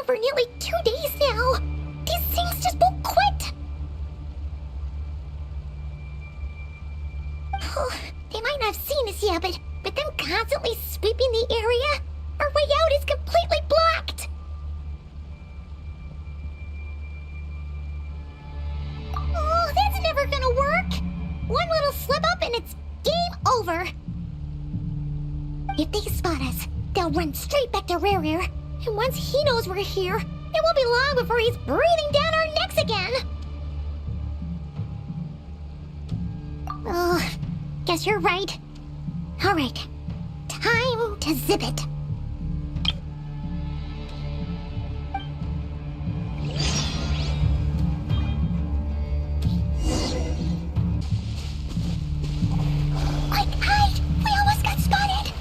around for nearly 2 days now. These things just won't quit. They might not have seen us yet, but them constantly sweeping the area, our way out is completely blocked. Oh, that's never gonna work. One little slip up and it's game over. If they spot us, they'll run straight back to Rare. And once he knows we're here, it won't be long before he's breathing down our necks again. Oh, guess you're right. All right, time to zip it. Quick, hide! We almost got spotted!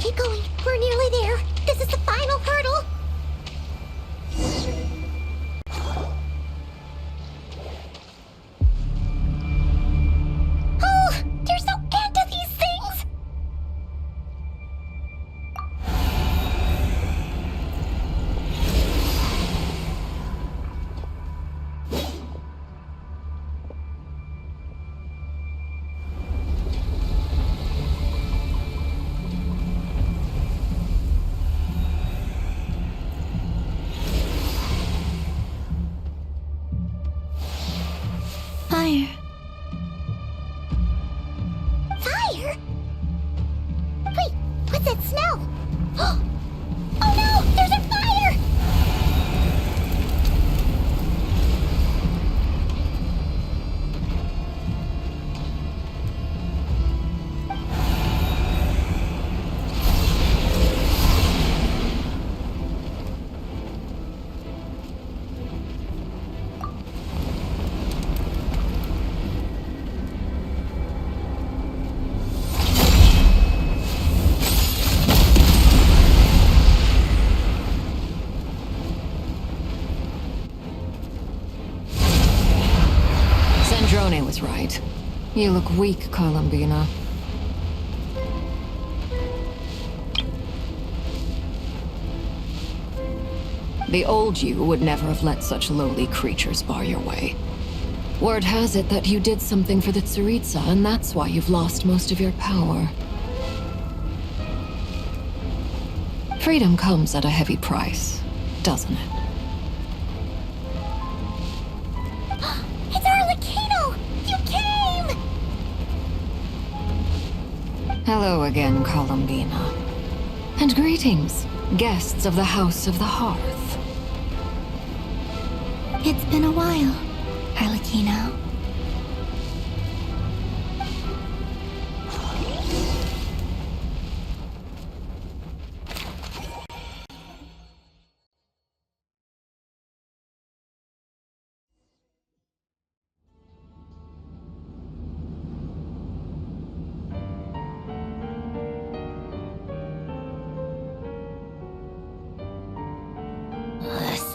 Keep going. We're nearly there. This is the final hurdle. Oh, there's no end to these things. Fire. Fire? Wait, what's that smell? Oh no, there's a fire! Drone was right. You look weak, Columbina. The old you would never have let such lowly creatures bar your way. Word has it that you did something for the Tsaritsa, and that's why you've lost most of your power. Freedom comes at a heavy price, doesn't it? Hello again, Columbina. And greetings, guests of the House of the Hearth. It's been a while. Arlecchino.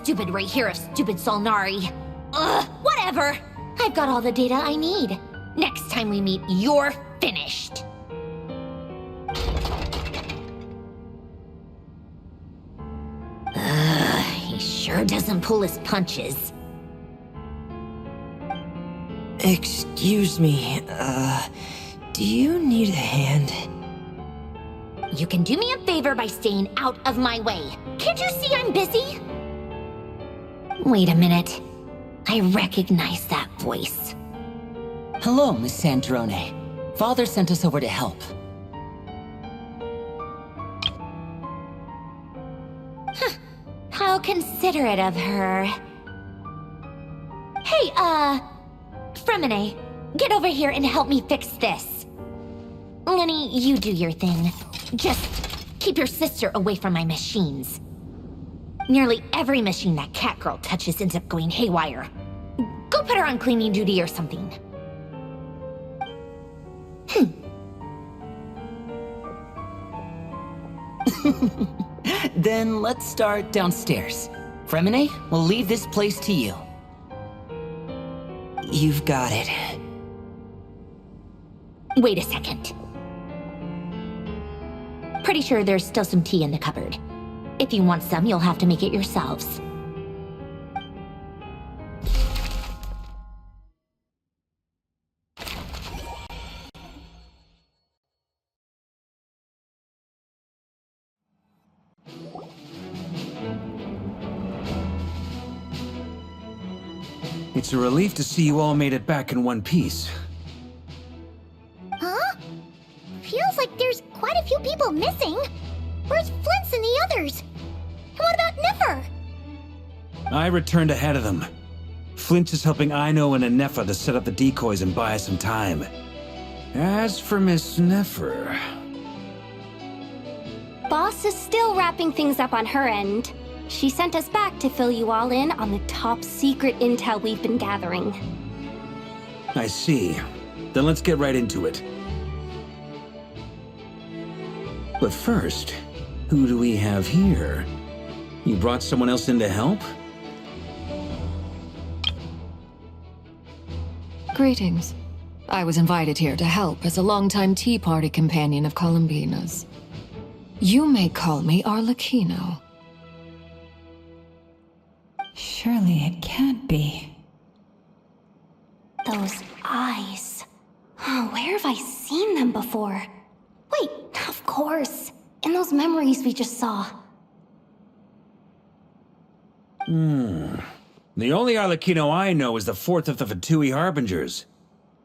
Stupid right here of stupid Solnari. Ugh, whatever. I've got all the data I need. Next time we meet, you're finished. He sure doesn't pull his punches. Excuse me, do you need a hand? You can do me a favor by staying out of my way. Can't you see I'm busy? Wait a minute. I recognize that voice. Hello, Miss Sandrone. Father sent us over to help. How considerate of her. Hey, Fremine, get over here and help me fix this. Lenny, you do your thing. Just keep your sister away from my machines. Nearly every machine that cat girl touches ends up going haywire. Go put her on cleaning duty or something. Then let's start downstairs. Fremine, we'll leave this place to you. You've got it. Wait a second. Pretty sure there's still some tea in the cupboard. If you want some, you'll have to make it yourselves. It's a relief to see you all made it back in one piece. Huh? Feels like there's quite a few people missing. Where's Flint's and the others? And what about Nefer? I returned ahead of them. Flint is helping Ino and Anefa to set up the decoys and buy us some time. As for Miss Nefer... Boss is still wrapping things up on her end. She sent us back to fill you all in on the top secret intel we've been gathering. I see. Then let's get right into it. But first, who do we have here? You brought someone else in to help? Greetings. I was invited here to help as a longtime Tea Party companion of Columbina's. You may call me Arlecchino. Surely it can't be. Those eyes. Oh, where have I seen them before? Wait, of course. In those memories we just saw. The only Arlecchino I know is the fourth of the Fatui Harbingers.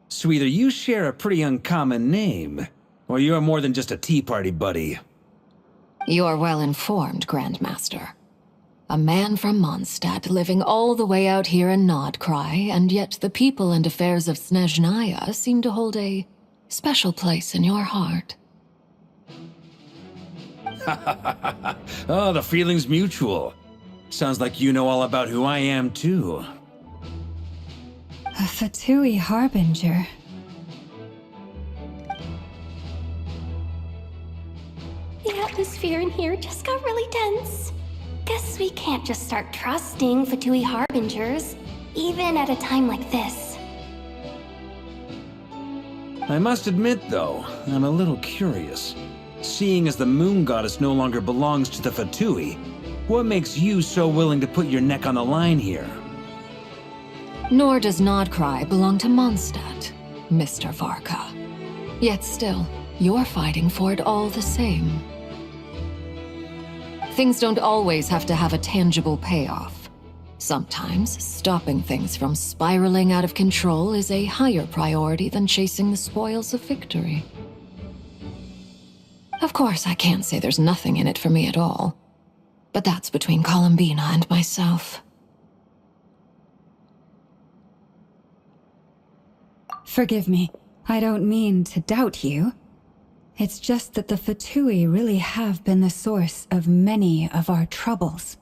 So either you share a pretty uncommon name, or you're more than just a Tea Party buddy. You're well informed, Grandmaster. A man from Mondstadt living all the way out here in Nodcry, and yet the people and affairs of Snezhnaya seem to hold a special place in your heart. Oh, the feeling's mutual. Sounds like you know all about who I am, too. A Fatui Harbinger. The atmosphere in here just got really tense. Guess we can't just start trusting Fatui Harbingers, even at a time like this. I must admit, though, I'm a little curious. Seeing as the moon goddess no longer belongs to the Fatui, what makes you so willing to put your neck on the line here? Nor does Nodcry belong to Mondstadt, Mr. Varka. Yet still, you're fighting for it all the same. Things don't always have to have a tangible payoff. Sometimes, stopping things from spiraling out of control is a higher priority than chasing the spoils of victory. Of course, I can't say there's nothing in it for me at all. But that's between Columbina and myself. Forgive me. I don't mean to doubt you. It's just that the Fatui really have been the source of many of our troubles.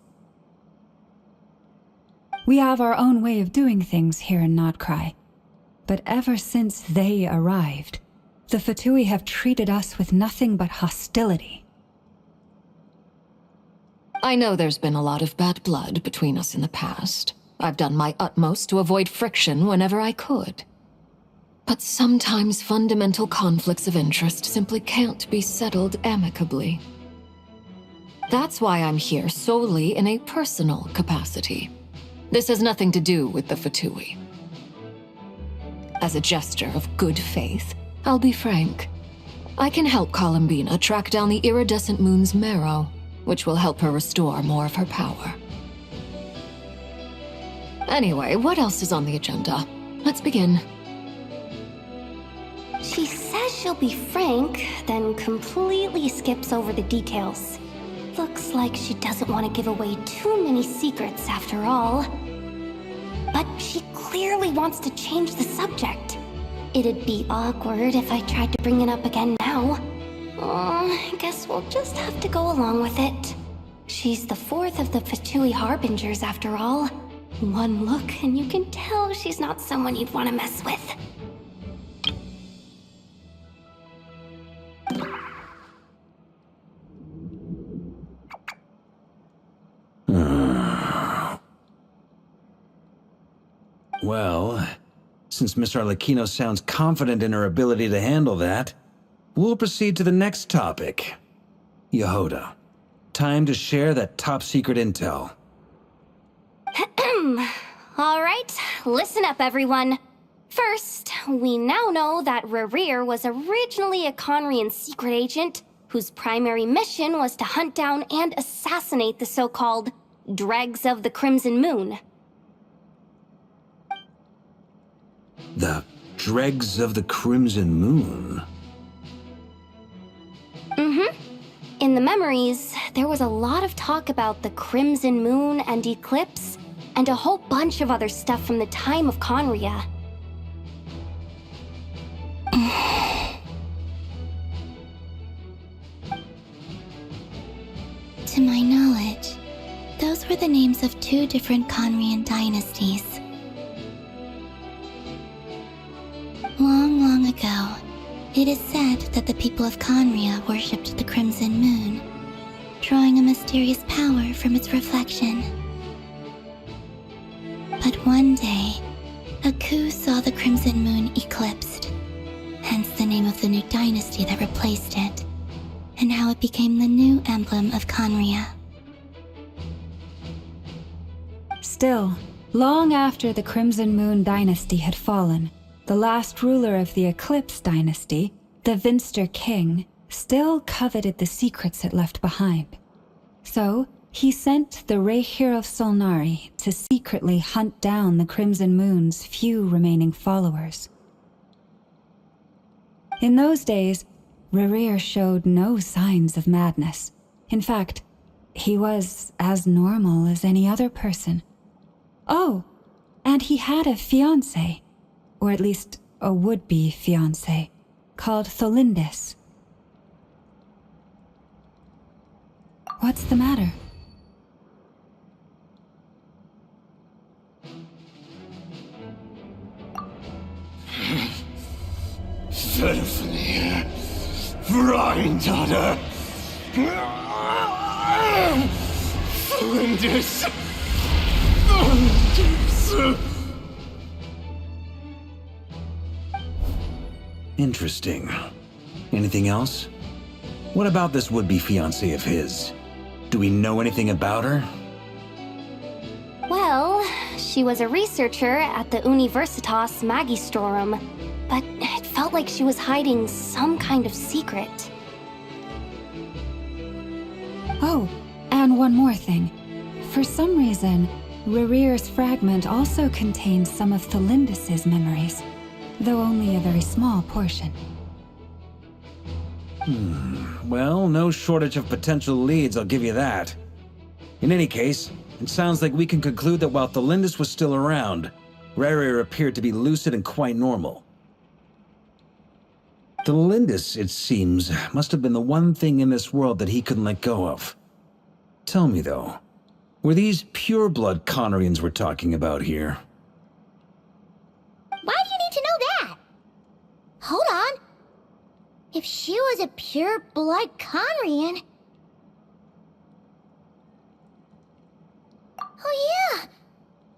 We have our own way of doing things here in Nodcry. But ever since they arrived, the Fatui have treated us with nothing but hostility. I know there's been a lot of bad blood between us in the past. I've done my utmost to avoid friction whenever I could. But sometimes fundamental conflicts of interest simply can't be settled amicably. That's why I'm here solely in a personal capacity. This has nothing to do with the Fatui. As a gesture of good faith, I'll be frank. I can help Columbina track down the iridescent moon's marrow, which will help her restore more of her power. Anyway, what else is on the agenda? Let's begin. She says she'll be frank, then completely skips over the details. Looks like she doesn't want to give away too many secrets after all. But she clearly wants to change the subject. It'd be awkward if I tried to bring it up again now. I guess we'll just have to go along with it. She's the fourth of the Fatui Harbingers after all. One look and you can tell she's not someone you'd want to mess with. Well, since Miss Arlecchino sounds confident in her ability to handle that, we'll proceed to the next topic. Yehoda, time to share that top-secret intel. All right, listen up, everyone. First, we now know that Rerir was originally a Conrian secret agent whose primary mission was to hunt down and assassinate the so-called Dregs of the Crimson Moon. The Dregs of the Crimson Moon? In the memories, there was a lot of talk about the Crimson Moon and Eclipse, and a whole bunch of other stuff from the time of Conria. To my knowledge, those were the names of two different Conrian dynasties. Long, long ago, it is said that the people of Conria worshipped the Crimson Moon, drawing a mysterious power from its reflection. But one day, a coup saw the Crimson Moon eclipsed, hence the name of the new dynasty that replaced it, and how it became the new emblem of Conria. Still, long after the Crimson Moon dynasty had fallen, the last ruler of the Eclipse dynasty, the Vinster King, still coveted the secrets it left behind. So, he sent the Rehir of Solnari to secretly hunt down the Crimson Moon's few remaining followers. In those days, Rerir showed no signs of madness. In fact, he was as normal as any other person. Oh, and he had a fiancé, or at least a would-be fiancé, called Tholindis. What's the matter? Verfnir, Freindadder, Tholindis. Interesting. Anything else? What about this would-be fiancé of his? Do we know anything about her? Well, she was a researcher at the Universitas Magistrorum, but it felt like she was hiding some kind of secret. Oh, and one more thing. For some reason, Rerir's fragment also contains some of Tholindis' memories, though only a very small portion. Well, no shortage of potential leads, I'll give you that. In any case, it sounds like we can conclude that while Tholindis was still around, Rerir appeared to be lucid and quite normal. The Lindis, it seems, must have been the one thing in this world that he couldn't let go of. Tell me, though, were these pure-blood Conorians we're talking about here? Why do you need to know that? Hold on. If she was a pure-blood Conorian... Oh yeah!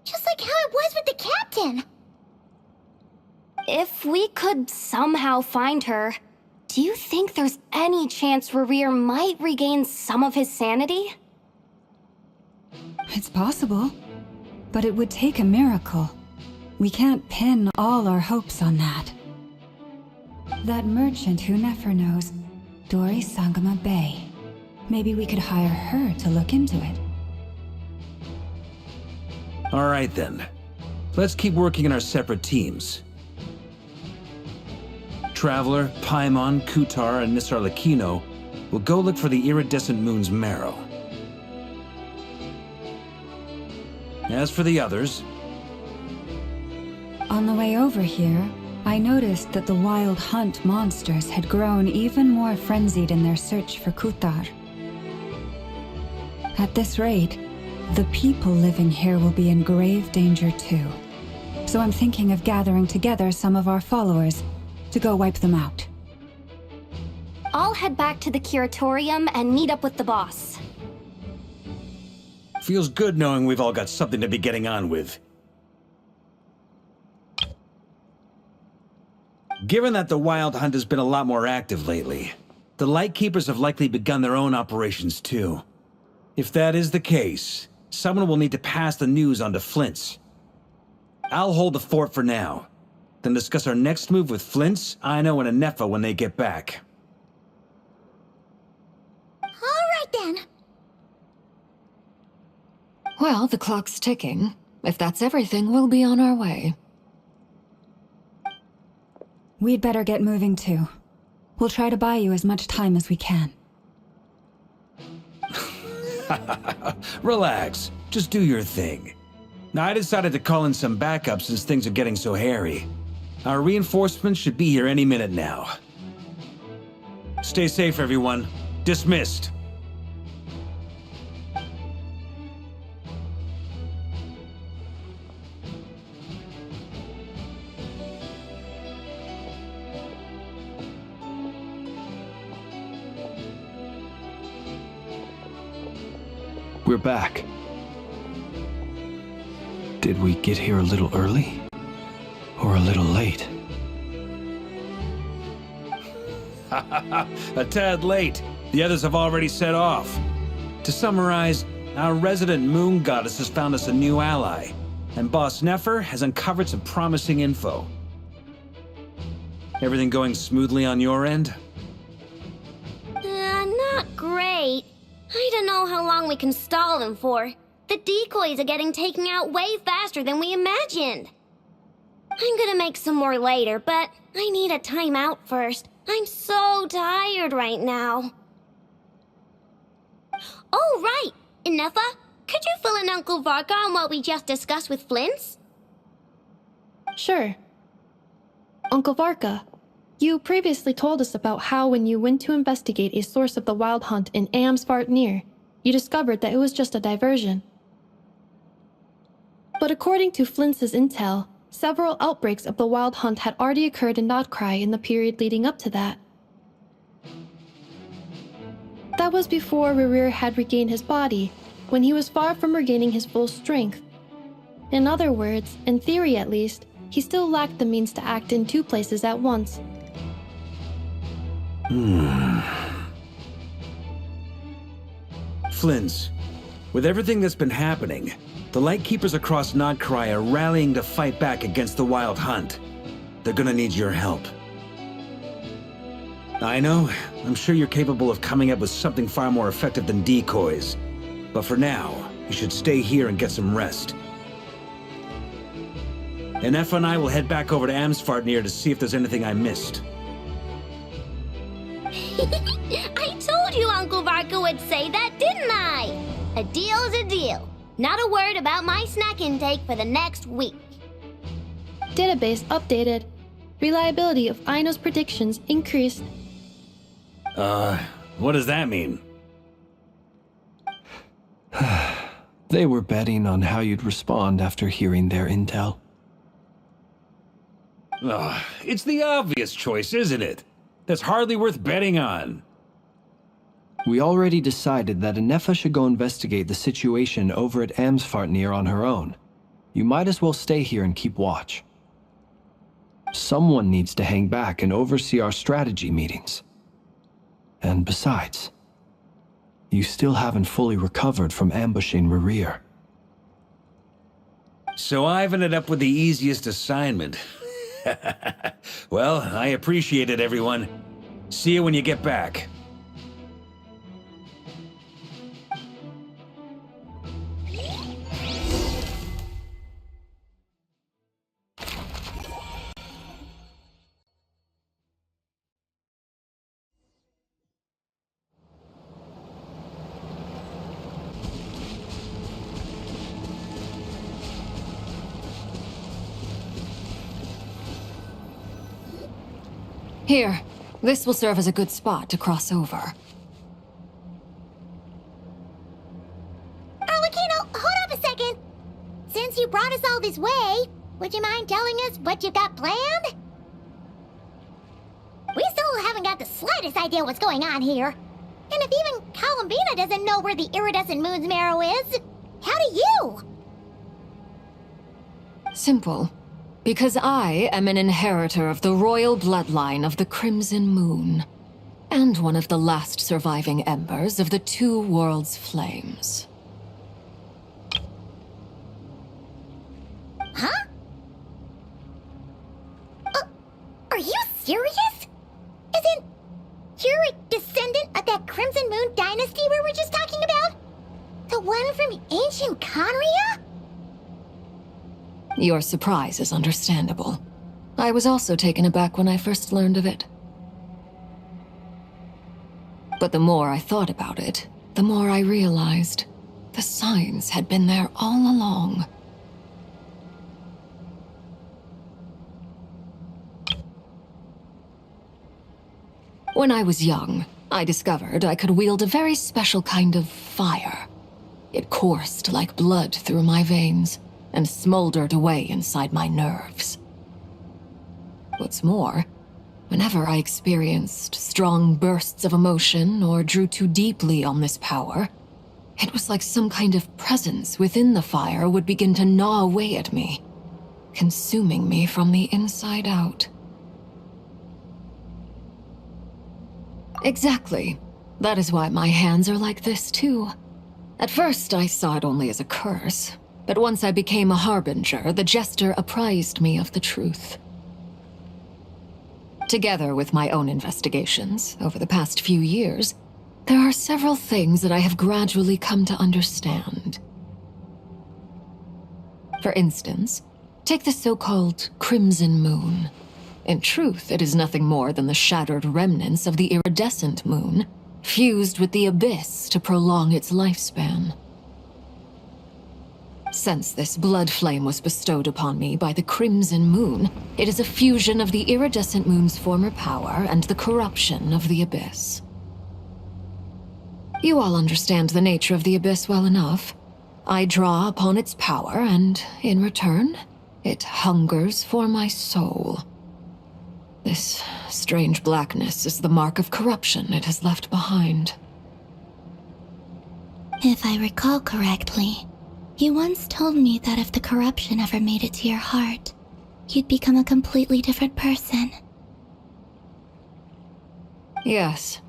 Just like how it was with the captain! If we could somehow find her, do you think there's any chance Rerir might regain some of his sanity? It's possible, but it would take a miracle. We can't pin all our hopes on that. That merchant who Nefer knows, Dori Sangama Bay. Maybe we could hire her to look into it. All right, then. Let's keep working in our separate teams. Traveler, Paimon, Kutar, and Miss Arlecchino will go look for the iridescent moon's marrow. As for the others... On the way over here, I noticed that the wild hunt monsters had grown even more frenzied in their search for Kutar. At this rate, the people living here will be in grave danger too. So I'm thinking of gathering together some of our followers to go wipe them out. I'll head back to the curatorium and meet up with the boss. Feels good knowing we've all got something to be getting on with. Given that the Wild Hunt has been a lot more active lately, the Lightkeepers have likely begun their own operations too. If that is the case, someone will need to pass the news on to Flint's. I'll hold the fort for now, then discuss our next move with Flint's, Aino, and Anefa when they get back. All right then. Well, the clock's ticking. If that's everything, we'll be on our way. We'd better get moving too. We'll try to buy you as much time as we can. Relax. Just do your thing. Now, I decided to call in some backup since things are getting so hairy. Our reinforcements should be here any minute now. Stay safe, everyone. Dismissed. We're back. Did we get here a little early? Or a little late? A tad late. The others have already set off. To summarize, our resident moon goddess has found us a new ally, and Boss Nefer has uncovered some promising info. Everything going smoothly on your end? Not great. I don't know how long we can stall them for. The decoys are getting taken out way faster than we imagined. I'm gonna make some more later, but I need a timeout first. I'm so tired right now. Oh, right! Inefa, could you fill in Uncle Varka on what we just discussed with Flint's? Sure. Uncle Varka, you previously told us about how when you went to investigate a source of the Wild Hunt in Amsvartnir, you discovered that it was just a diversion. But according to Flint's intel, several outbreaks of the Wild Hunt had already occurred in Nodcry in the period leading up to that. That was before Rerir had regained his body, when he was far from regaining his full strength. In other words, in theory at least, he still lacked the means to act in two places at once. Flint's, with everything that's been happening, the Lightkeepers across Nodcry are rallying to fight back against the Wild Hunt. They're gonna need your help. I know, I'm sure you're capable of coming up with something far more effective than decoys. But for now, you should stay here and get some rest. Anefa and I will head back over to Amsvartnir to see if there's anything I missed. I told you Uncle Varka would say that, didn't I? A deal is a deal. Not a word about my snack intake for the next week. Database updated. Reliability of Aino's predictions increased. What does that mean? They were betting on how you'd respond after hearing their intel. It's the obvious choice, isn't it? That's hardly worth betting on. We already decided that Anefa should go investigate the situation over at Amsfartnir on her own. You might as well stay here and keep watch. Someone needs to hang back and oversee our strategy meetings. And besides, you still haven't fully recovered from ambushing Rerir. So I've ended up with the easiest assignment. Well, I appreciate it, everyone. See you when you get back. Here, this will serve as a good spot to cross over. Arlecchino, hold up a second. Since you brought us all this way, would you mind telling us what you got planned? We still haven't got the slightest idea what's going on here. And if even Columbina doesn't know where the iridescent moon's marrow is, how do you? Simple. Because I am an inheritor of the royal bloodline of the Crimson Moon, and one of the last surviving embers of the Two Worlds' flames. Huh? Are you serious? Isn't you're a descendant of that Crimson Moon dynasty we were just talking about? The one from ancient Conria? Your surprise is understandable. I was also taken aback when I first learned of it. But the more I thought about it, the more I realized the signs had been there all along. When I was young, I discovered I could wield a very special kind of fire. It coursed like blood through my veins and smoldered away inside my nerves. What's more, whenever I experienced strong bursts of emotion or drew too deeply on this power, it was like some kind of presence within the fire would begin to gnaw away at me, consuming me from the inside out. Exactly. That is why my hands are like this too. At first, I saw it only as a curse. But once I became a harbinger, the jester apprised me of the truth. Together with my own investigations over the past few years, there are several things that I have gradually come to understand. For instance, take the so-called Crimson Moon. In truth, it is nothing more than the shattered remnants of the iridescent moon, fused with the abyss to prolong its lifespan. Since this blood flame was bestowed upon me by the Crimson Moon, it is a fusion of the iridescent moon's former power and the corruption of the abyss. You all understand the nature of the abyss well enough. I draw upon its power, and in return, it hungers for my soul. This strange blackness is the mark of corruption it has left behind. If I recall correctly, you once told me that if the corruption ever made it to your heart, you'd become a completely different person. Yes,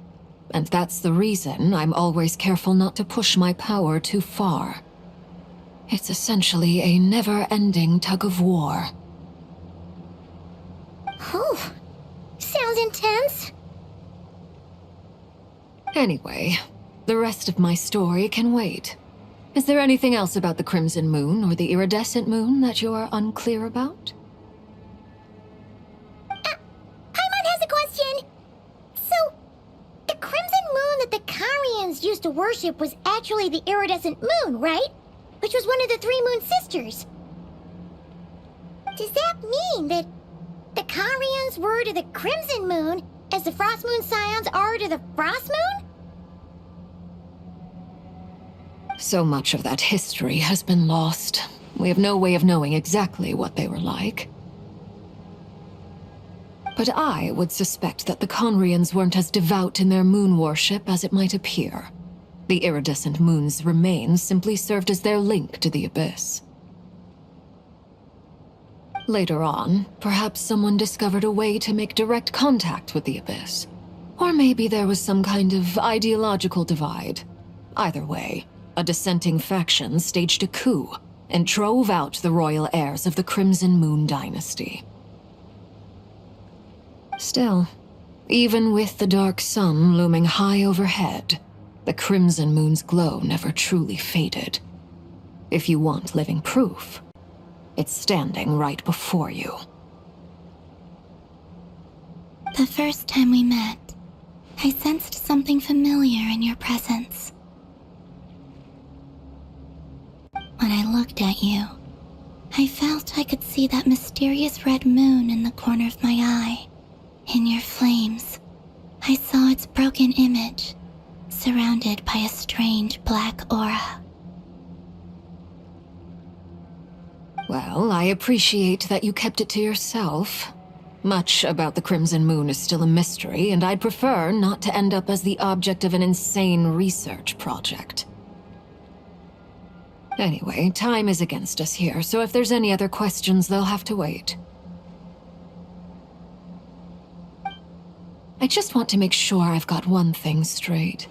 and that's the reason I'm always careful not to push my power too far. It's essentially a never-ending tug of war. Oh, sounds intense. Anyway, the rest of my story can wait. Is there anything else about the Crimson Moon or the Iridescent Moon that you're unclear about? Paimon has a question. So, the Crimson Moon that the Carians used to worship was actually the Iridescent Moon, right? Which was one of the three Moon Sisters. Does that mean that the Conrians were to the Crimson Moon as the Frost Moon Scions are to the Frost Moon? So much of that history has been lost. We have no way of knowing exactly what they were like. But I would suspect that the Conrians weren't as devout in their moon worship as it might appear. The iridescent moon's remains simply served as their link to the Abyss. Later on, perhaps someone discovered a way to make direct contact with the Abyss. Or maybe there was some kind of ideological divide. Either way, a dissenting faction staged a coup and drove out the royal heirs of the Crimson Moon dynasty. Still, even with the dark sun looming high overhead, the Crimson Moon's glow never truly faded. If you want living proof, it's standing right before you. The first time we met, I sensed something familiar in your presence. When I looked at you, I felt I could see that mysterious red moon in the corner of my eye. In your flames, I saw its broken image, surrounded by a strange black aura. Well, I appreciate that you kept it to yourself. Much about the Crimson Moon is still a mystery, and I'd prefer not to end up as the object of an insane research project. Anyway, time is against us here, so if there's any other questions, they'll have to wait. I just want to make sure I've got one thing straight.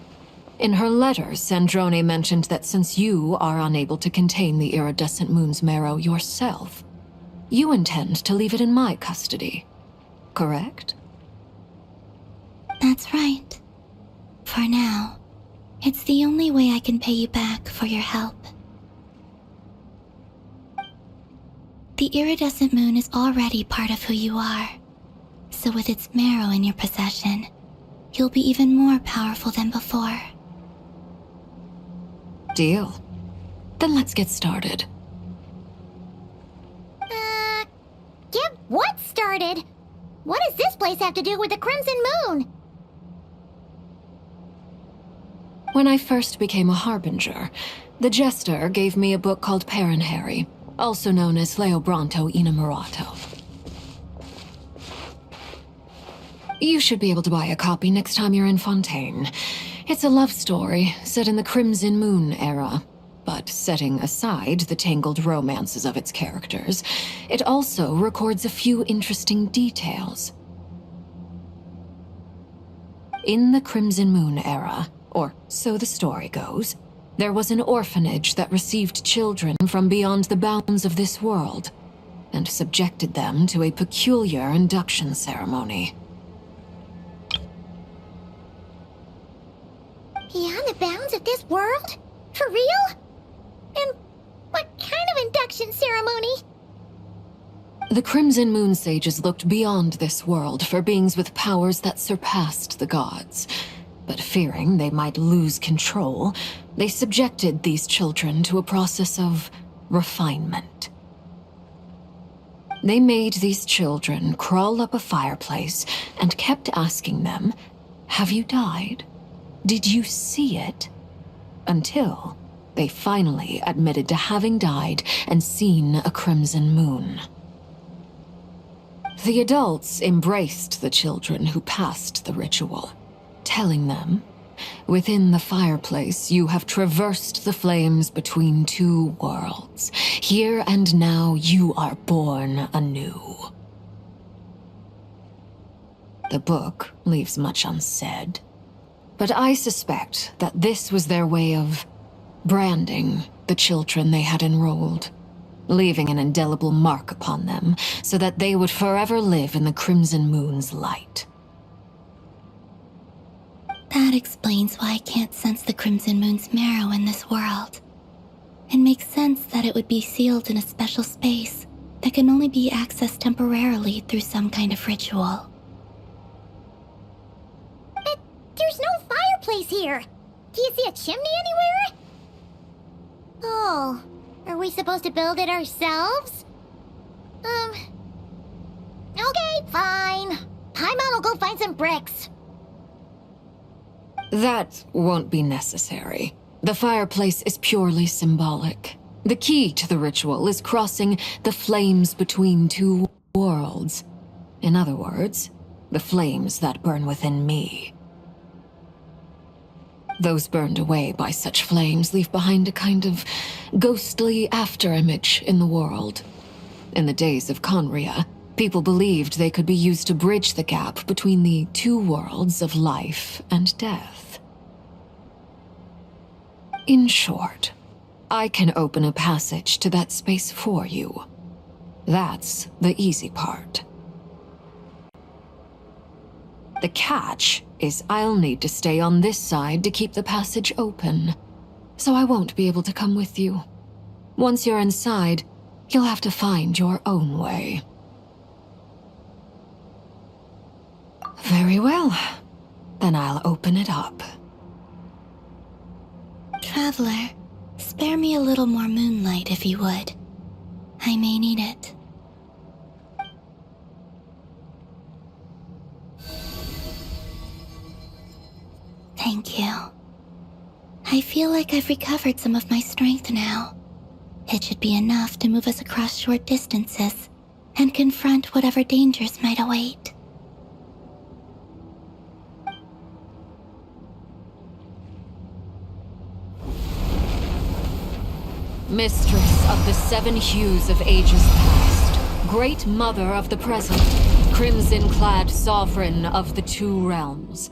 In her letter, Sandrone mentioned that since you are unable to contain the iridescent moon's marrow yourself, you intend to leave it in my custody, correct? That's right. For now, it's the only way I can pay you back for your help. The iridescent moon is already part of who you are. So with its marrow in your possession, you'll be even more powerful than before. Deal. Then let's get started. Get what started? What does this place have to do with the Crimson Moon? When I first became a Harbinger, the Jester gave me a book called Paranhari, also known as Leobranto Innamorato. You should be able to buy a copy next time you're in Fontaine. It's a love story set in the Crimson Moon era. But setting aside the tangled romances of its characters, it also records a few interesting details. In the Crimson Moon era, or so the story goes, there was an orphanage that received children from beyond the bounds of this world, and subjected them to a peculiar induction ceremony. Beyond the bounds of this world? For real? And what kind of induction ceremony? The Crimson Moon sages looked beyond this world for beings with powers that surpassed the gods. But fearing they might lose control, they subjected these children to a process of refinement. They made these children crawl up a fireplace and kept asking them, "Have you died? Did you see it?" Until they finally admitted to having died and seen a crimson moon. The adults embraced the children who passed the ritual, telling them, "Within the fireplace, you have traversed the flames between two worlds. Here and now, you are born anew." The book leaves much unsaid, but I suspect that this was their way of branding the children they had enrolled, leaving an indelible mark upon them so that they would forever live in the Crimson Moon's light. That explains why I can't sense the Crimson Moon's marrow in this world. It makes sense that it would be sealed in a special space that can only be accessed temporarily through some kind of ritual. But there's no fireplace here. Do you see a chimney anywhere? Oh, are we supposed to build it ourselves? Okay, fine. Paimon will go find some bricks. That won't be necessary. The fireplace is purely symbolic. The key to the ritual is crossing the flames between two worlds. In other words, the flames that burn within me. Those burned away by such flames leave behind a kind of ghostly afterimage in the world. In the days of Conria, people believed they could be used to bridge the gap between the two worlds of life and death. In short, I can open a passage to that space for you. That's the easy part. The catch is I'll need to stay on this side to keep the passage open, so I won't be able to come with you. Once you're inside, you'll have to find your own way. Very well. Then I'll open it up. Traveler, spare me a little more moonlight if you would. I may need it. Thank you. I feel like I've recovered some of my strength now. It should be enough to move us across short distances and confront whatever dangers might await. Mistress of the seven hues of ages past, great mother of the present, crimson-clad sovereign of the two realms,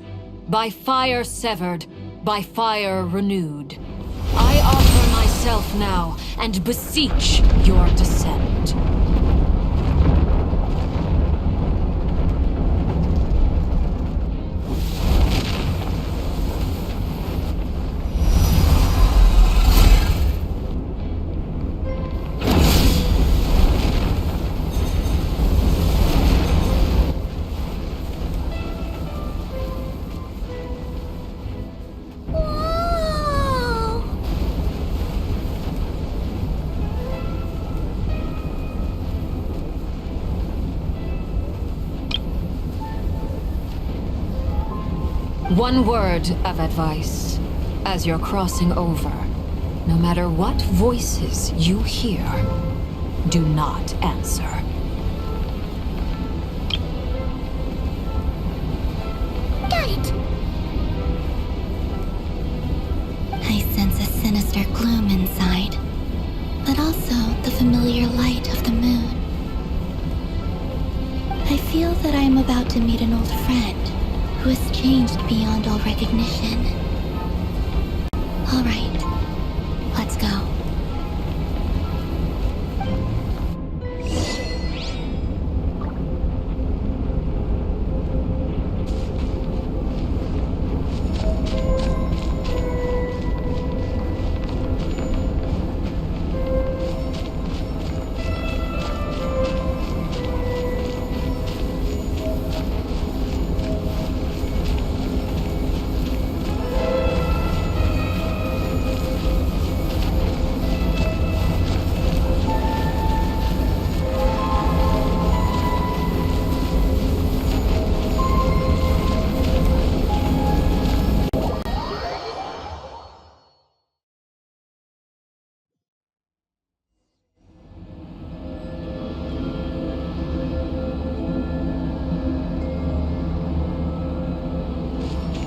by fire severed, by fire renewed, I offer myself now and beseech your descent. One word of advice. As you're crossing over, no matter what voices you hear, do not answer. Got it! I sense a sinister gloom inside, but also the familiar light of the moon. I feel that I am about to meet an old friend who has changed beyond all recognition. All right, let's go.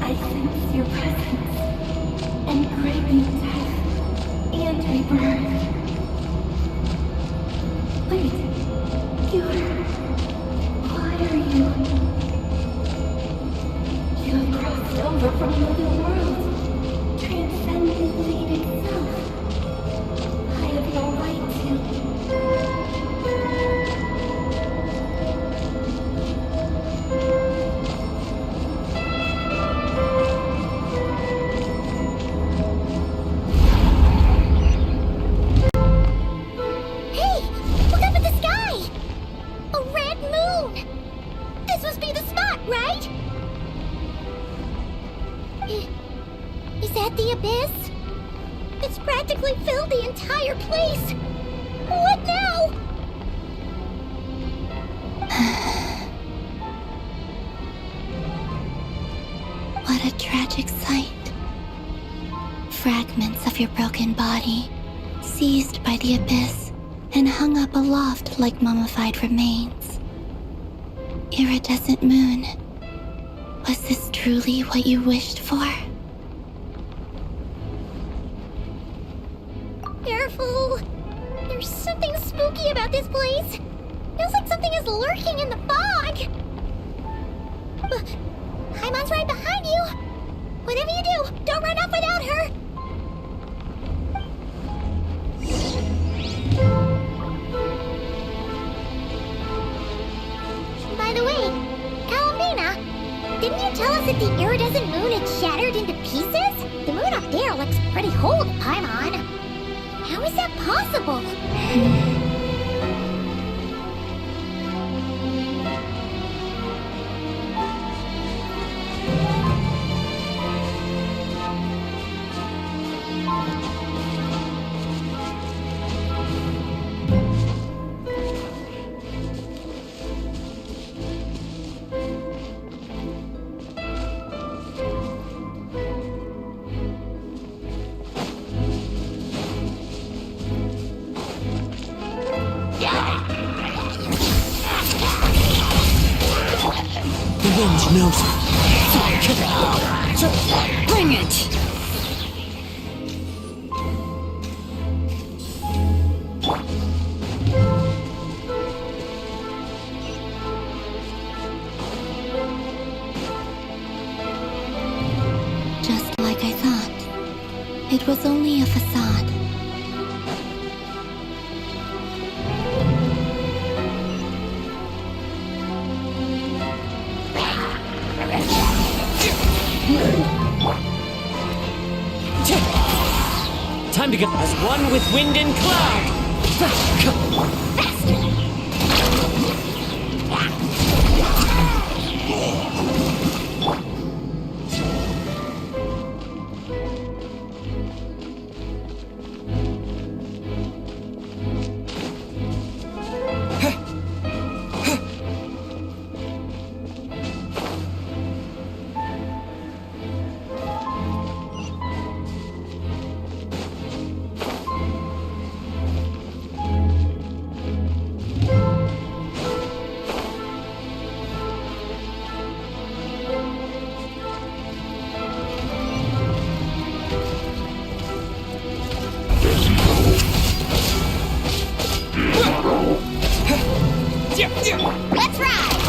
I sense your presence, and craving death and rebirth. Wait, why are you? You have crossed over from another world, transcendent fate itself. I have no right to. Is that the abyss? It's practically filled the entire place. What now? What a tragic sight. Fragments of your broken body, seized by the abyss and hung up aloft like mummified remains. Iridescent moon, was this truly what you wished for? Careful! There's something spooky about this place. Feels like something is lurking in the fog. Paimon's right behind you. Whatever you do, don't run off without her. By the way, Kalamina, didn't you tell us that the iridescent moon had shattered into pieces? The moon up there looks pretty whole to Paimon. How is that possible? Wind knows it. Bring it! Just like I thought. It was only a facade. Time to get as one with wind and cloud! Let's ride!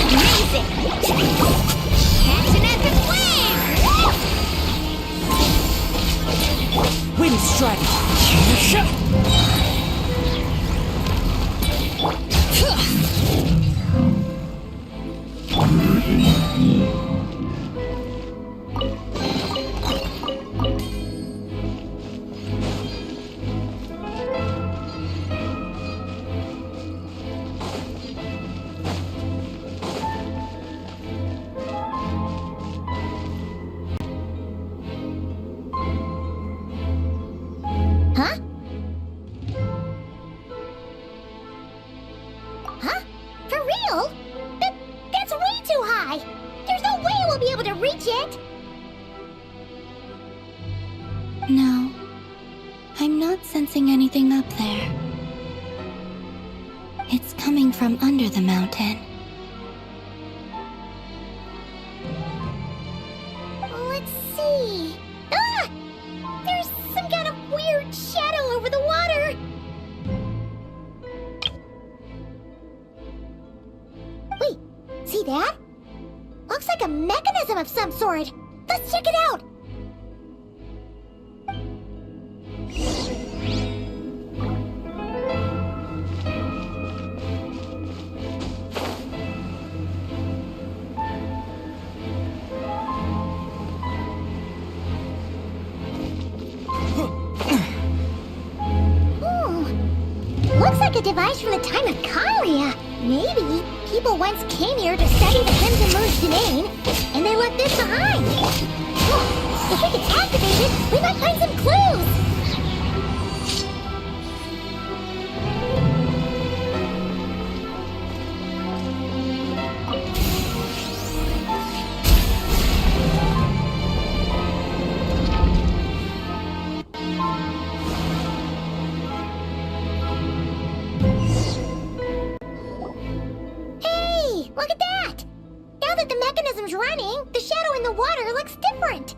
Amazing! Catching at the flare! Wind strike! Huh? Huh? For real? That's way too high! There's no way we'll be able to reach it! No, I'm not sensing anything up there. It's coming from under the mountain. Let's see... Ah! There's some kind of weird shadow over the water! Wait, see that? Looks like a mechanism of some sort! Let's check it out! Looks like a device from the time of Kalia. Maybe people once came here to study the Crimson Moon's domain, and they left this behind. If we can activate it, we might find some clues. that? Now that the mechanism's running, the shadow in the water looks different.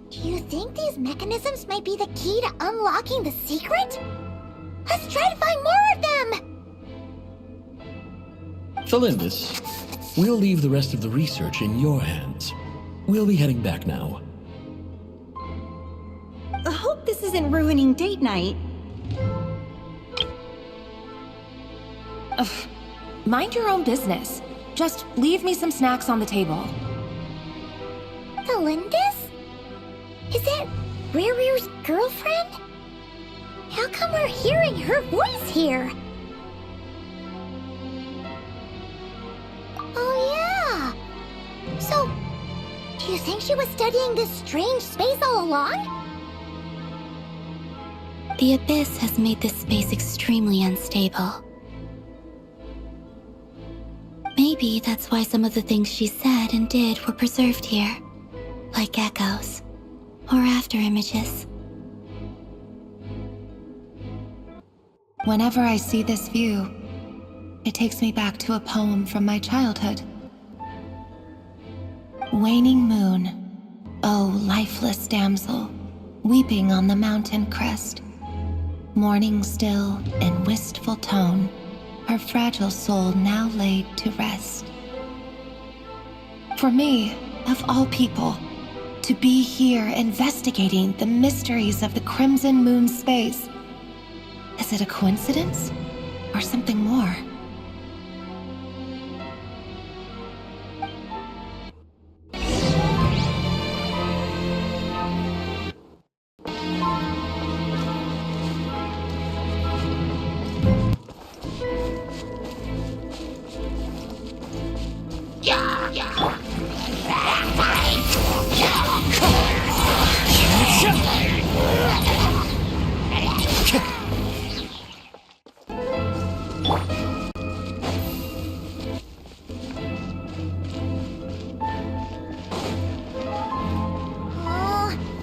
Do you think these mechanisms might be the key to unlocking the secret? Let's try to find more of them! Felindis, we'll leave the rest of the research in your hands. We'll be heading back now. I hope this isn't ruining date night. Ugh. Mind your own business. Just leave me some snacks on the table. Felindis? Is that Riru's girlfriend? How come we're hearing her voice here? Oh yeah! So, do you think she was studying this strange space all along? The Abyss has made this space extremely unstable. Maybe that's why some of the things she said and did were preserved here, like echoes, or after images. Whenever I see this view, it takes me back to a poem from my childhood. Waning moon, oh lifeless damsel, weeping on the mountain crest, mourning still in wistful tone, her fragile soul now laid to rest. For me, of all people, to be here investigating the mysteries of the Crimson Moon space, is it a coincidence or something more?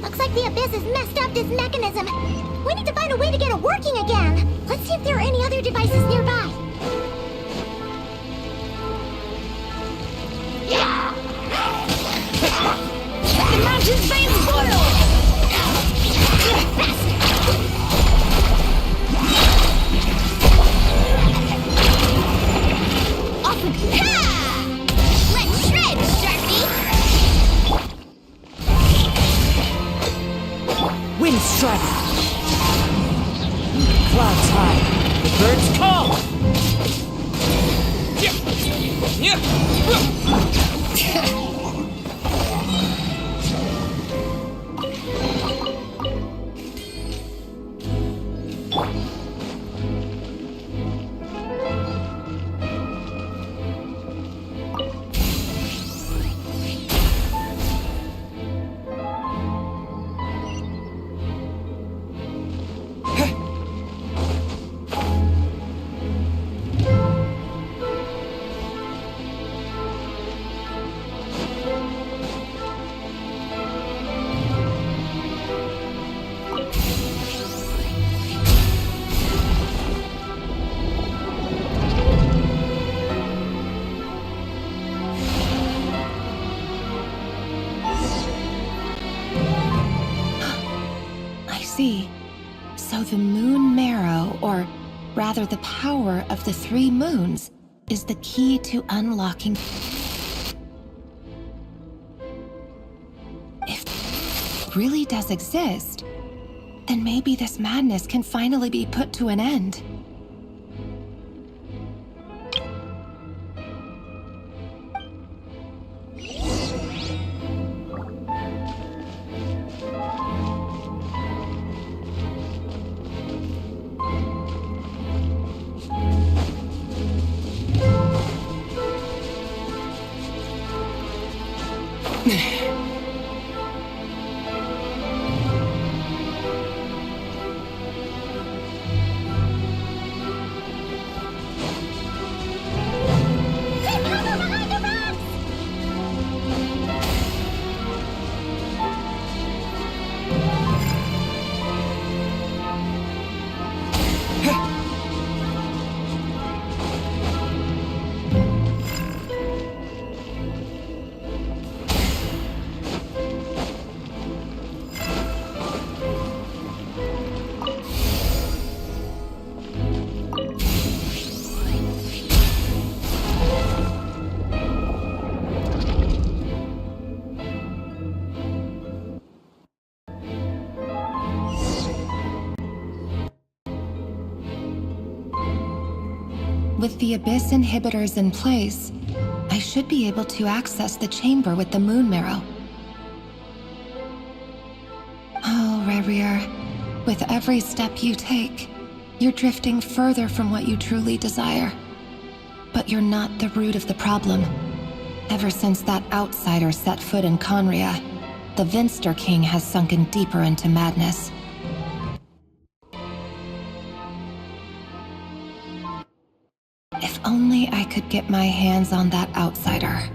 Looks like the Abyss has messed up this mechanism. We need to find a way to get it working again. Let's see if there are any other devices nearby. The mountain's veins boil! Awesome! Ha! Let's shred, Sharpie! Wind strike! Clouds high, the birds call! So the moon marrow, or rather the power of the 3 moons, is the key to unlocking. If it really does exist, then maybe this madness can finally be put to an end. With the Abyss inhibitors in place, I should be able to access the chamber with the moon marrow. Oh, Rerir, with every step you take, you're drifting further from what you truly desire. But you're not the root of the problem. Ever since that outsider set foot in Conria, the Vinster King has sunken deeper into madness. If only I could get my hands on that outsider.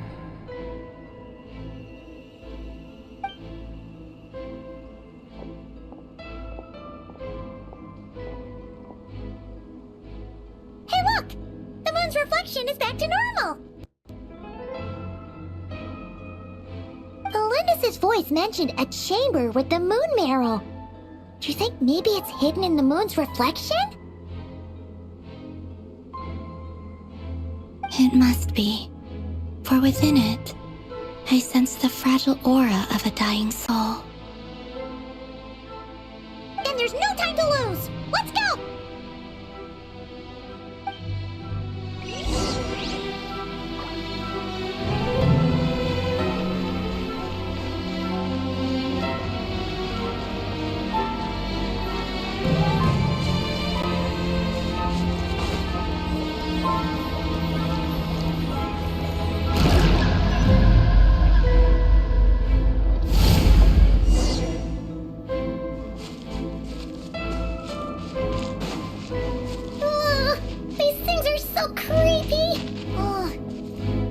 Hey look! The moon's reflection is back to normal! Elendis' voice mentioned a chamber with the moon marrow. Do you think maybe it's hidden in the moon's reflection? It must be, for within it, I sense the fragile aura of a dying soul. Then there's no time to lose! Let's go!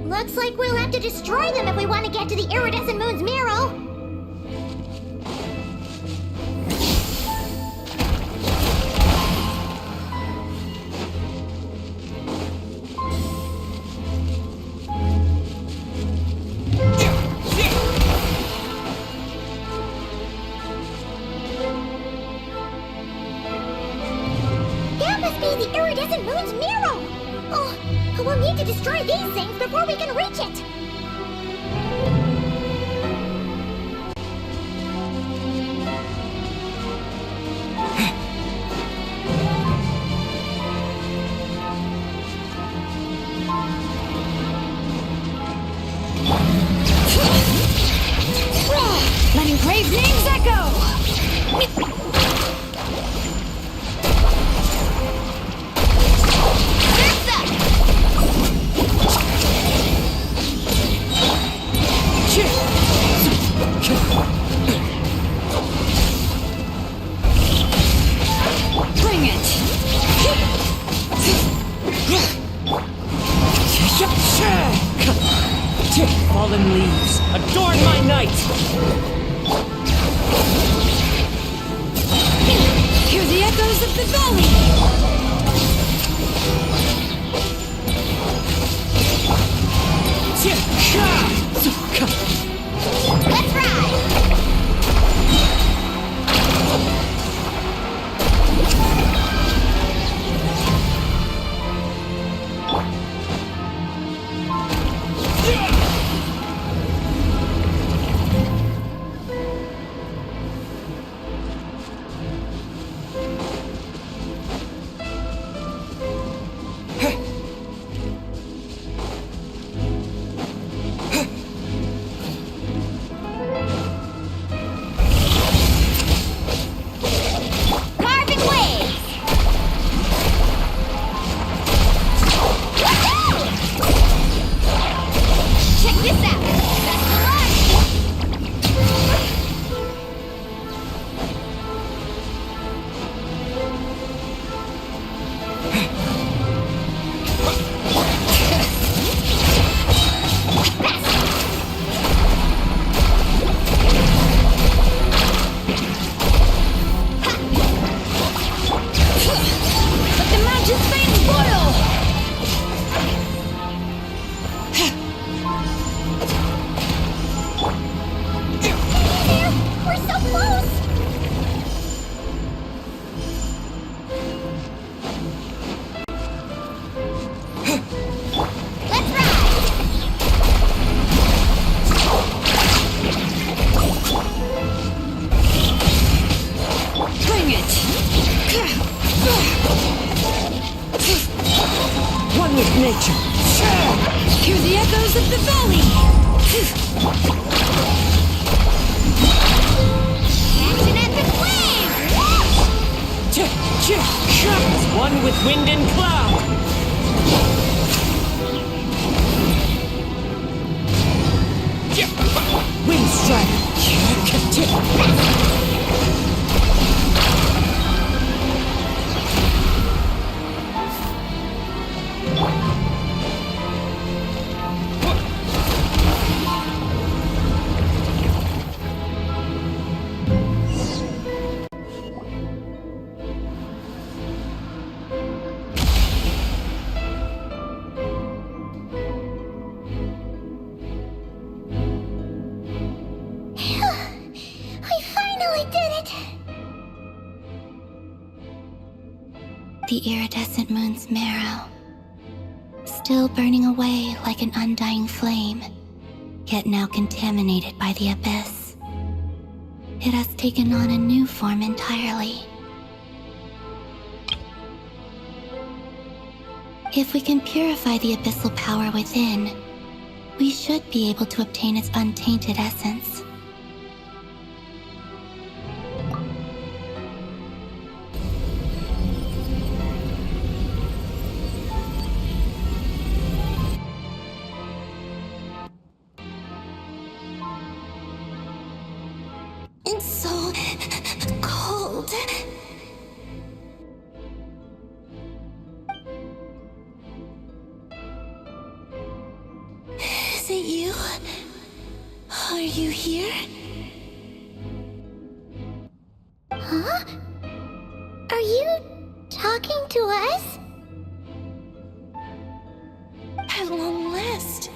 Looks like we'll have to destroy them if we want to get to the iridescent moon's marrow. That must be the iridescent moon's marrow. Oh, we'll need to destroy these things before we can reach it! Letting brave names echo! Bring it! Fallen leaves, adorn my night! Hear the echoes of the valley! Let's ride! nature. Hear the echoes of the valley. Catch an epic flame! As one with wind and cloud. Wind strider. I finally did it! The iridescent moon's marrow, still burning away like an undying flame, yet now contaminated by the abyss. It has taken on a new form entirely. If we can purify the abyssal power within, we should be able to obtain its untainted essence. It's so cold. Is it you? Are you here? Huh? Are you talking to us? At long last,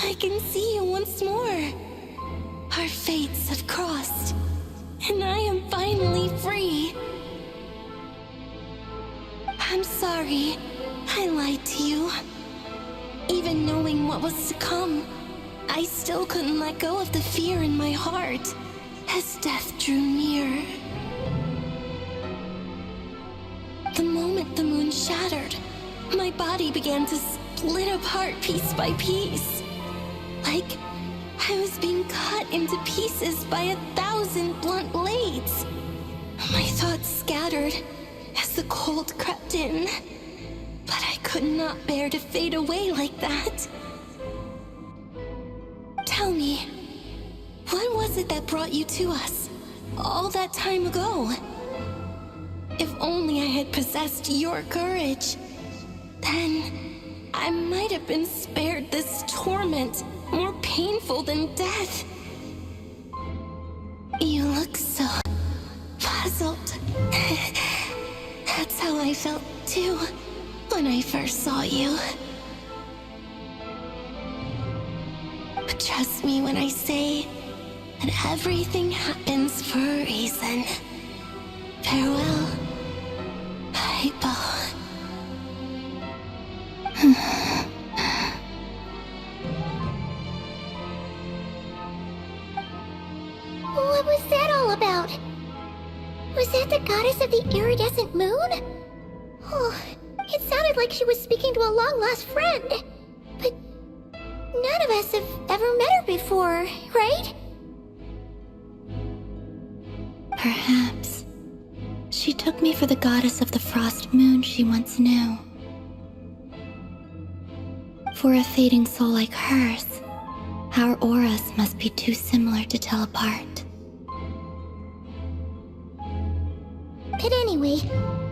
I can see you once more. Our fates have crossed, and I am finally free. I'm sorry, I lied to you. Even knowing what was to come, I still couldn't let go of the fear in my heart as death drew near. The moment the moon shattered, my body began to split apart piece by piece. Like I was being cut into pieces by 1,000 blunt blades. My thoughts scattered as the cold crept in, but I could not bear to fade away like that. Tell me, what was it that brought you to us all that time ago? If only I had possessed your courage, then I might have been spared this torment more painful than death. You look so puzzled. That's how I felt too when I first saw you. But trust me when I say that everything happens for a reason. Farewell, Hypo. What was that all about? Was that the goddess of the iridescent moon? Oh, it sounded like she was speaking to a long-lost friend. But none of us have ever met her before, right? Perhaps she took me for the goddess of the frost moon she once knew. For a fading soul like hers, our auras must be too similar to tell apart. But anyway,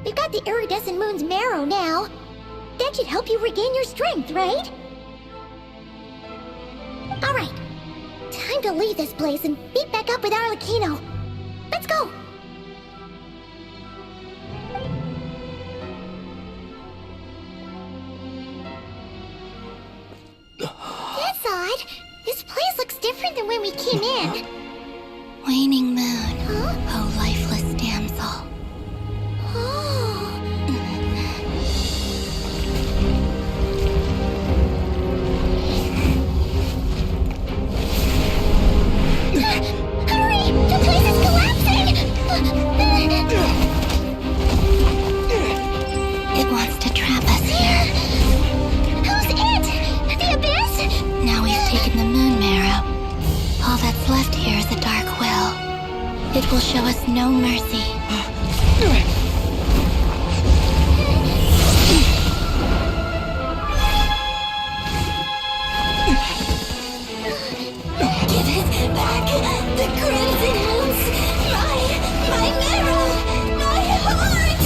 we've got the iridescent moon's marrow now. That should help you regain your strength, right? Alright, time to leave this place and meet back up with Arlecchino. Let's go! That's odd. This place looks different than when we came in. Waning moon, Huh? oh lifeless damsel. Hurry! The place is collapsing! It wants to trap us here. will show us no mercy. Give it back! The crimson moons! My marrow! My heart!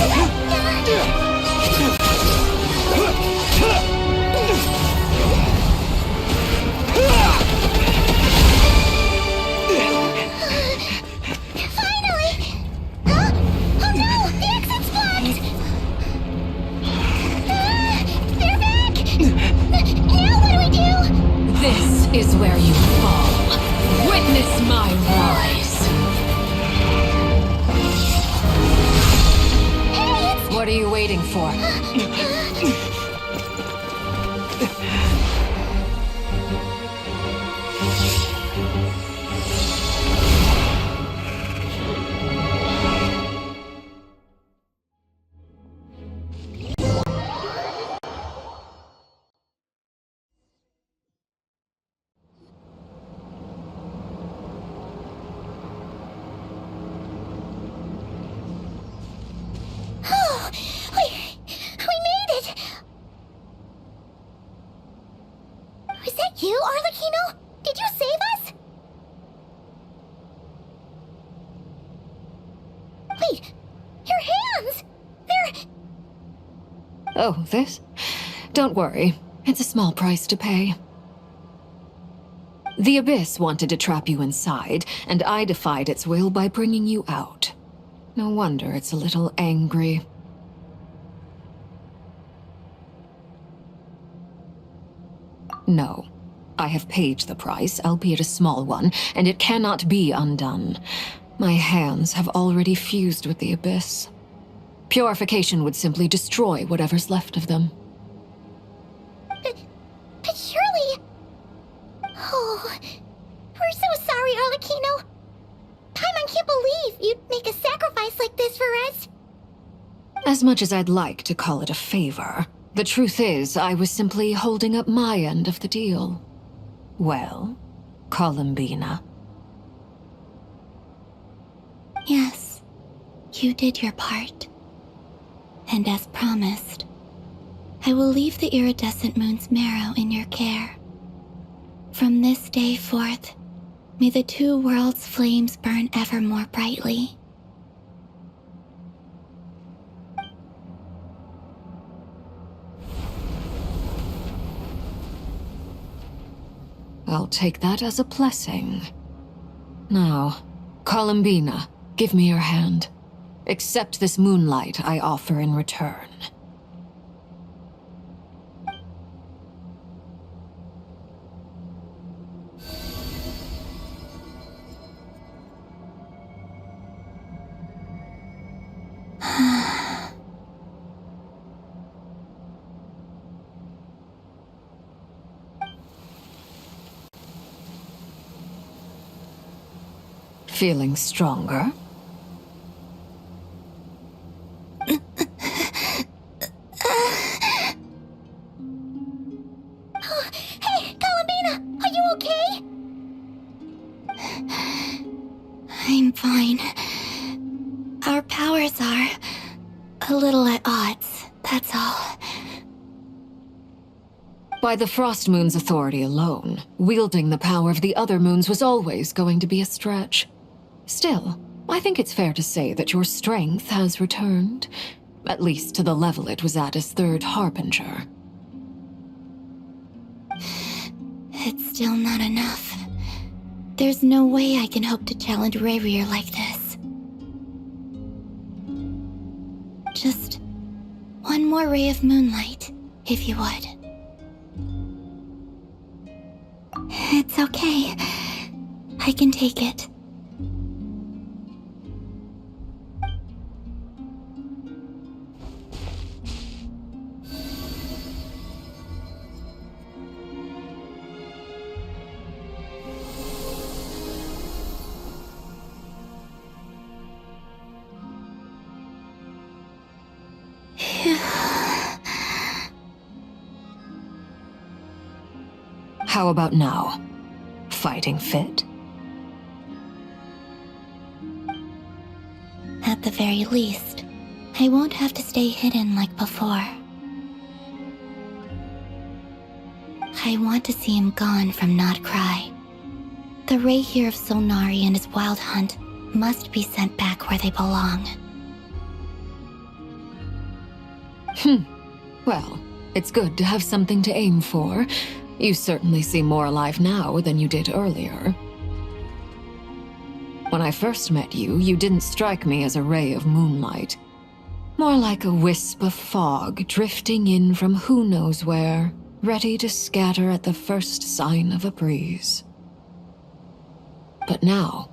Finally! Huh? Oh no! The exit's blocked! They're back! Now what do we do? This is where you fall. Witness my rise. Hey, it's... What are you waiting for? Oh, we made it! Was that you, Arlecchino? Did you save us? Wait, your hands! They're... Oh, this? Don't worry. It's a small price to pay. The Abyss wanted to trap you inside, and I defied its will by bringing you out. No wonder it's a little angry. No. I have paid the price, albeit a small one, and it cannot be undone. My hands have already fused with the Abyss. Purification would simply destroy whatever's left of them. But surely... Oh, we're so sorry, Arlecchino. Paimon can't believe you'd make a sacrifice like this for us. As much as I'd like to call it a favor, the truth is I was simply holding up my end of the deal. Well, Columbina. Yes, you did your part. And as promised, I will leave the iridescent moon's marrow in your care. From this day forth, may the two worlds' flames burn ever more brightly. I'll take that as a blessing. Now, Columbina, give me your hand. Accept this moonlight I offer in return. Feeling stronger? Hey, Columbina, are you okay? I'm fine. Our powers are a little at odds, that's all. By the Frost Moon's authority alone, wielding the power of the other moons was always going to be a stretch. Still, I think it's fair to say that your strength has returned, at least to the level it was at as Third Harbinger. It's still not enough. There's no way I can hope to challenge Rayrir like this. Just one more ray of moonlight, if you would. It's okay. I can take it. How about now? Fighting fit? at the very least, I won't have to stay hidden like before. I want to see him gone from Not Cry. The Rayhir of Solnari and his wild hunt must be sent back where they belong. Well, it's good to have something to aim for. You certainly seem more alive now than you did earlier. When I first met you, you didn't strike me as a ray of moonlight. More like a wisp of fog drifting in from who knows where, ready to scatter at the first sign of a breeze. But now,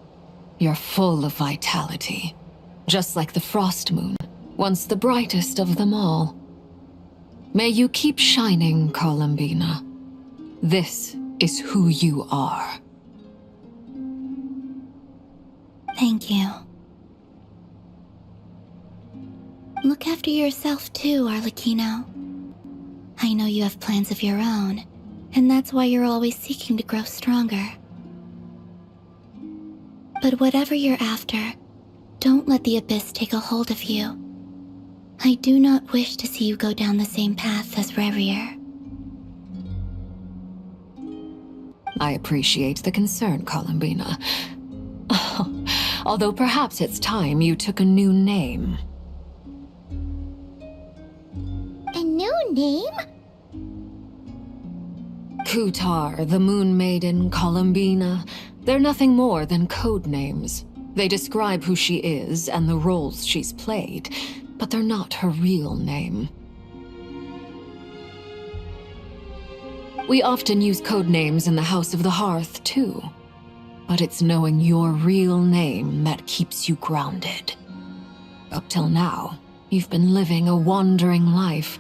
you're full of vitality, just like the frost moon, once the brightest of them all. May you keep shining, Columbina. This is who you are. Thank you. Look after yourself too, Arlecchino. I know you have plans of your own, and that's why you're always seeking to grow stronger. But whatever you're after, don't let the Abyss take a hold of you. I do not wish to see you go down the same path as Rerir. I appreciate the concern, Columbina. Although perhaps it's time you took a new name. A new name? Kutar, the Moon Maiden, Columbina, they're nothing more than code names. They describe who she is and the roles she's played, but they're not her real name. We often use code names in the House of the Hearth, too. But it's knowing your real name that keeps you grounded. Up till now, you've been living a wandering life,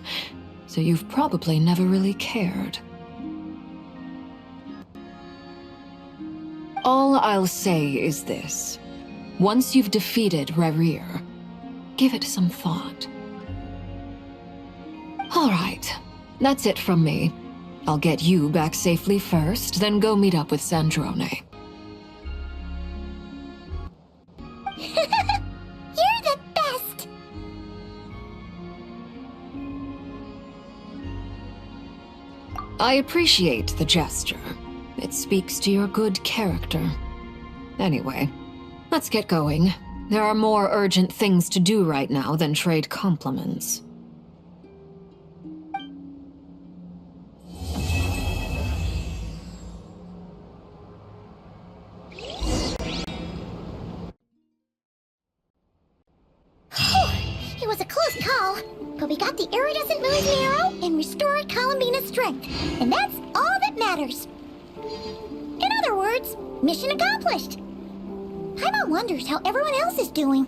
so you've probably never really cared. All I'll say is this. Once you've defeated Rerir, give it some thought. All right, that's it from me. I'll get you back safely first, then go meet up with Sandrone. You're the best! I appreciate the gesture. It speaks to your good character. Anyway, let's get going. There are more urgent things to do right now than trade compliments. It was a close call, but we got the iridescent moon's marrow and restored Columbina's strength, and that's all that matters. In other words, mission accomplished. Paimon wonders how everyone else is doing.